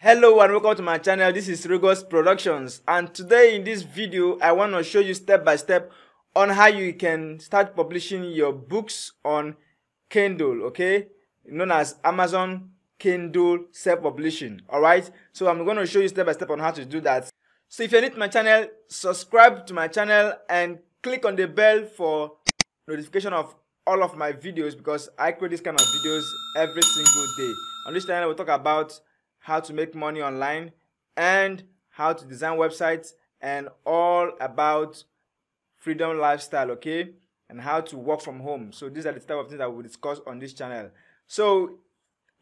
Hello and welcome to my channel. This is Rigos Productions, and today in this video I want to show you step by step on how you can start publishing your books on Kindle, okay, known as Amazon Kindle self-publishing. Alright, so I'm going to show you step by step on how to do that. So if you're new to my channel, subscribe to my channel and click on the bell for notification of all of my videos, because I create this kind of videos every single day. On this channel we'll talk about how to make money online and how to design websites and all about freedom lifestyle, okay, and how to work from home. So these are the type of things that we'll discuss on this channel. So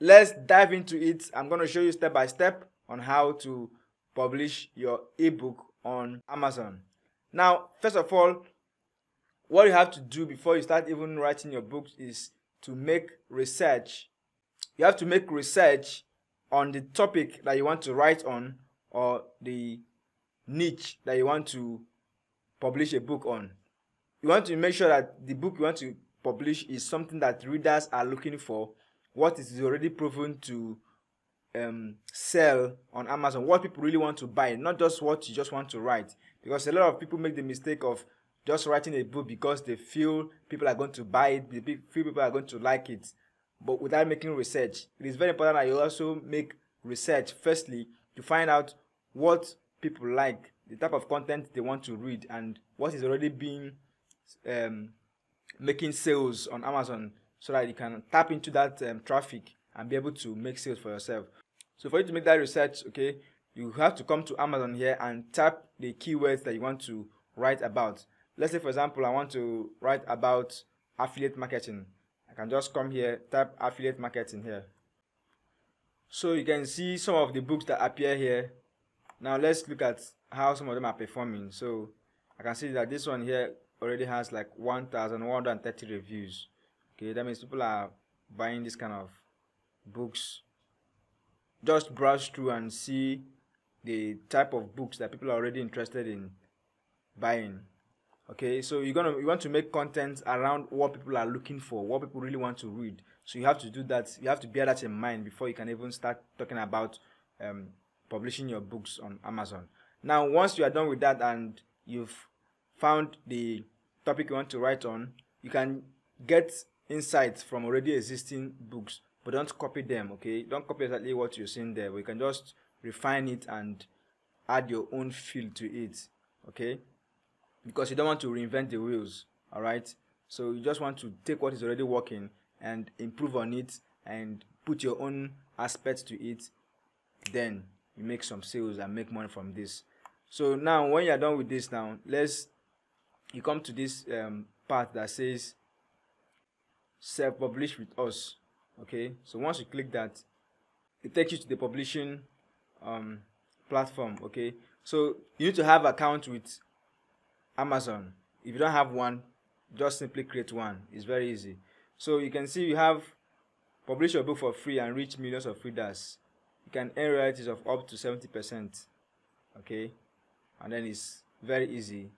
let's dive into it. I'm going to show you step by step on how to publish your ebook on Amazon. Now, first of all, what you have to do before you start even writing your books is to make research. You have to make research on the topic that you want to write on, or the niche that you want to publish a book on. You want to make sure that the book you want to publish is something that readers are looking for, what is already proven to sell on Amazon, what people really want to buy, not just what you just want to write. Because a lot of people make the mistake of just writing a book because they feel people are going to buy it, they feel people are going to like it, but without making research. It is very important that you also make research firstly to find out what people like, the type of content they want to read, and what is already being making sales on Amazon, so that you can tap into that traffic and be able to make sales for yourself. So for you to make that research, okay, you have to come to Amazon here and tap the keywords that you want to write about. Let's say, for example, I want to write about affiliate marketing. I can just come here, type affiliate marketing here. So you can see some of the books that appear here. Now let's look at how some of them are performing. So I can see that this one here already has like 1,130 reviews. Okay, that means people are buying this kind of books. Just browse through and see the type of books that people are already interested in buying. Okay, so you want to make content around what people are looking for, what people really want to read. So you have to do that. You have to bear that in mind before you can even start talking about publishing your books on Amazon. Now, once you are done with that and you've found the topic you want to write on, you can get insights from already existing books, but don't copy them. Okay, don't copy exactly what you're seeing there, but you can just refine it and add your own feel to it. Okay, because you don't want to reinvent the wheels. All right, so you just want to take what is already working and improve on it and put your own aspects to it. Then you make some sales and make money from this. So now when you're done with this, now you come to this part that says self-publish with us. Okay, so once you click that, it takes you to the publishing platform. Okay, so you need to have an account with Amazon. If you don't have one, just simply create one. It's very easy. So you can see you have publish your book for free and reach millions of readers. You can earn royalties of up to 70%. Okay, and then it's very easy.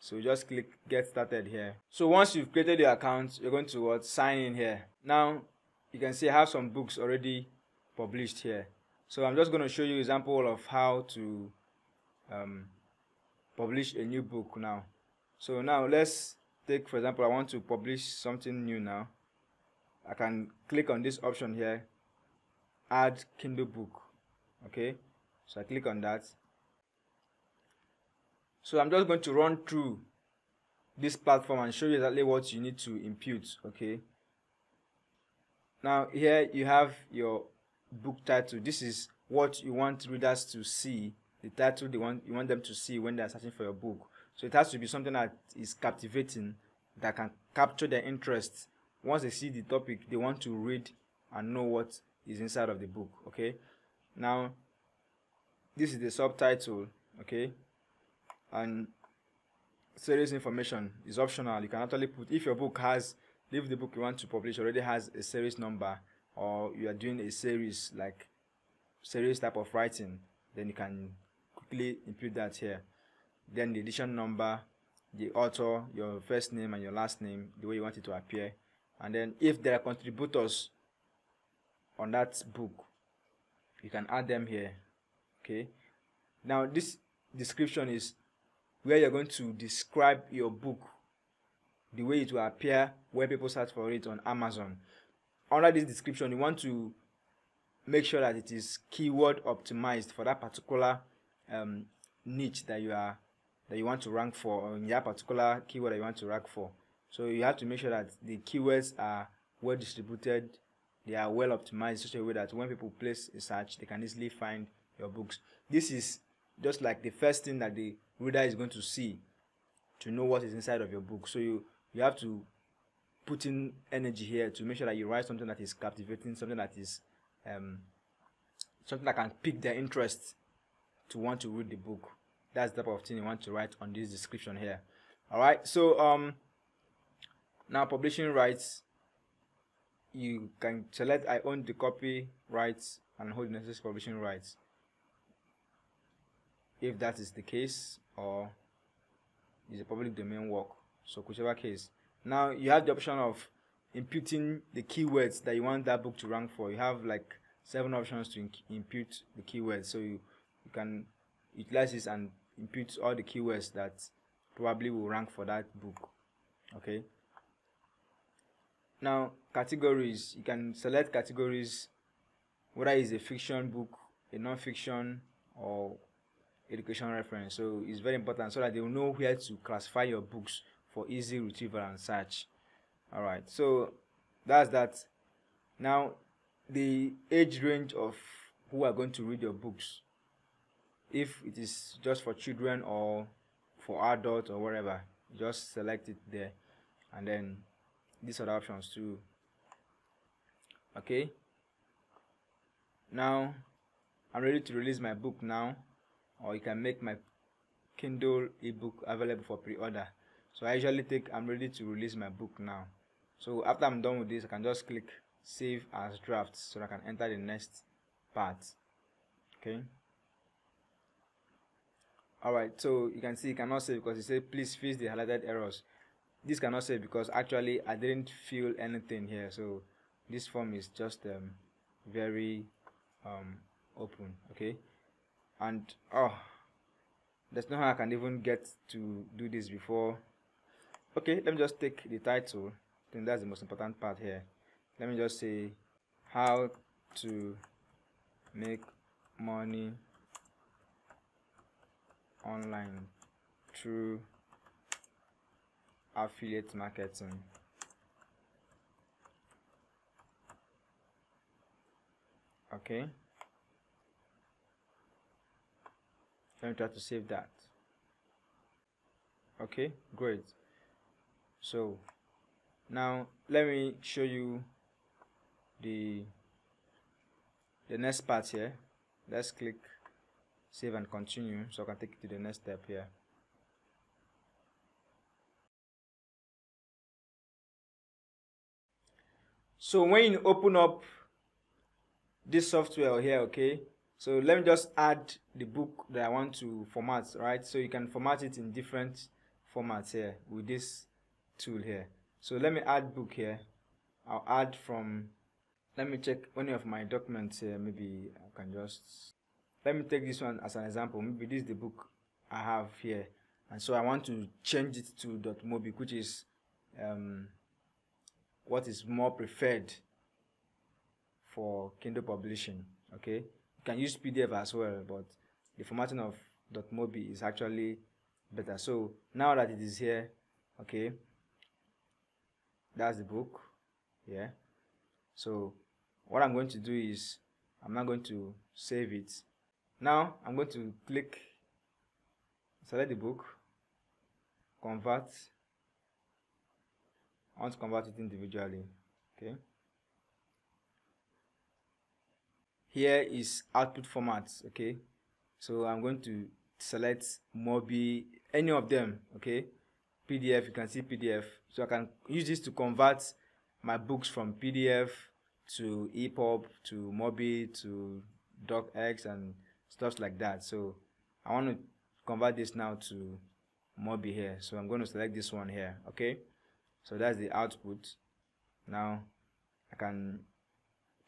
So just click get started here. So once you've created your account, you're going to sign in here. Now you can see I have some books already published here. So I'm just going to show you an example of how to publish a new book now. So now let's take, for example, I want to publish something new now. I can click on this option here, add Kindle book. Okay, so I click on that. So I'm just going to run through this platform and show you exactly what you need to impute. Okay, now here you have your book title. This is what you want readers to see, the title you want them to see when they are searching for your book. So it has to be something that is captivating, that can capture their interest. Once they see the topic, they want to read and know what is inside of the book. Okay, now this is the subtitle. Okay, and series information is optional. You can actually put, if your book has, if the book you want to publish already has a series number, or you are doing a series, like series type of writing, then you can quickly input that here. Then the edition number, the author, your first name and your last name, the way you want it to appear. And then if there are contributors on that book, you can add them here. Okay, now this description is where you're going to describe your book, the way it will appear when people search for it on Amazon. Under this description, you want to make sure that it is keyword optimized for that particular niche that you want to rank for, or in that particular keyword that you want to rank for. So you have to make sure that the keywords are well distributed, they are well optimized in such a way that when people place a search, they can easily find your books. This is just like the first thing that the reader is going to see to know what is inside of your book. So you have to put in energy here to make sure that you write something that is captivating, something that is something that can pique their interest to want to read the book. That's the type of thing you want to write on this description here. Alright, so now publishing rights, you can select I own the copy rights and hold the necessary publishing rights if that is the case, or is a public domain work, so whichever case. Now you have the option of imputing the keywords that you want that book to rank for. You have like 7 options to impute the keywords, so you can utilize this and impute all the keywords that probably will rank for that book. Okay, now categories, you can select categories, whether it's a fiction book, a non-fiction, or education reference. So it's very important so that they will know where to classify your books for easy retrieval and search. Alright, so that's that. Now the age range of who are going to read your books, if it is just for children or for adults or whatever, just select it there, and then these other options too. Okay, now I'm ready to release my book now, or you can make my Kindle ebook available for pre-order. So I usually take I'm ready to release my book now. So after I'm done with this, I can just click save as draft so I can enter the next part. Okay, alright, so you can see it cannot save because it says please fix the highlighted errors. This cannot save because actually I didn't fill anything here, so this form is just very open. Okay, and there's no how I can even get to do this before. Okay, let me just take the title. I think that's the most important part here. Let me just say how to make money online through affiliate marketing. Okay, let me try to save that. Okay, great. So now let me show you the next part here. Let's click save and continue so I can take it to the next step here. So when you open up this software here, okay, so let me just add the book that I want to format, right? So you can format it in different formats here with this tool here. So let me add book here. I'll add from, let me check any of my documents here. Maybe I can just, let me take this one as an example. Maybe this is the book I have here, and so I want to change it to .mobi, which is what is more preferred for Kindle publishing. Okay, you can use PDF as well, but the formatting of .mobi is actually better. So now that it is here, okay, that's the book. Yeah, so what I'm going to do is I'm not going to save it. Now I'm going to click, select the book, convert. I want to convert it individually. Okay, here is output formats. Okay, so I'm going to select Mobi, any of them. Okay, PDF, you can see PDF, so I can use this to convert my books from PDF to EPUB to Mobi to DocX and stuff like that. So I want to convert this now to Mobi here, so I'm going to select this one here. Okay, so that's the output. Now I can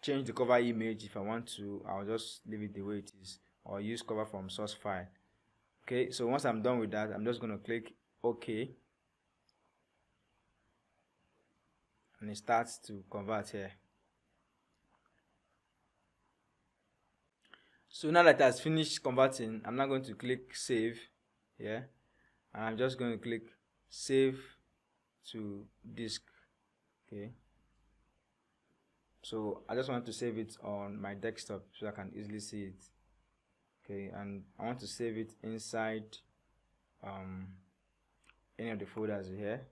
change the cover image if I want to. I'll just leave it the way it is, or use cover from source file. Okay, so once I'm done with that, I'm just going to click OK, and it starts to convert here. So now that it has finished converting, I'm now going to click save here, and I'm just going to click save to disk. Okay, so I just want to save it on my desktop so I can easily see it. Okay, and I want to save it inside any of the folders here.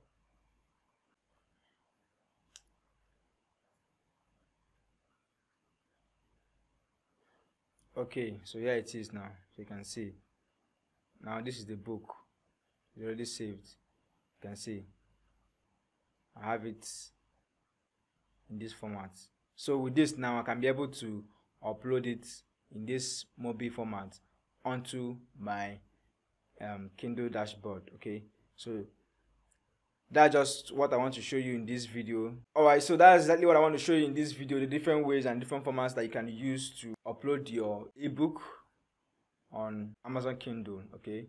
Okay, so here it is now. So you can see now this is the book. It's already saved. You can see I have it in this format. So with this now, I can be able to upload it in this mobile format onto my Kindle dashboard. Okay, so that's just what I want to show you in this video. Alright, so that's exactly what I want to show you in this video, the different ways and different formats that you can use to upload your ebook on Amazon Kindle. Okay,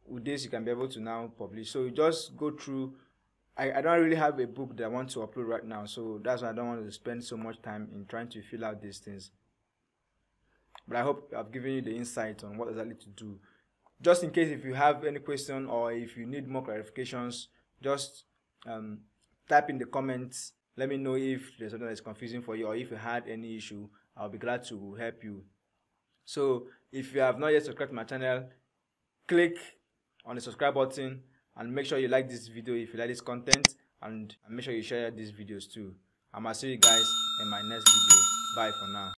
with this you can be able to now publish. So you just go through. I don't really have a book that I want to upload right now, so that's why I don't want to spend so much time in trying to fill out these things. But I hope I've given you the insight on what exactly to do. Just in case if you have any question or if you need more clarifications, just type in the comments. Let me know if there's something that's confusing for you, or if you had any issue. I'll be glad to help you. So if you have not yet subscribed to my channel, click on the subscribe button and make sure you like this video if you like this content, and make sure you share these videos too. I'm gonna see you guys in my next video. Bye for now.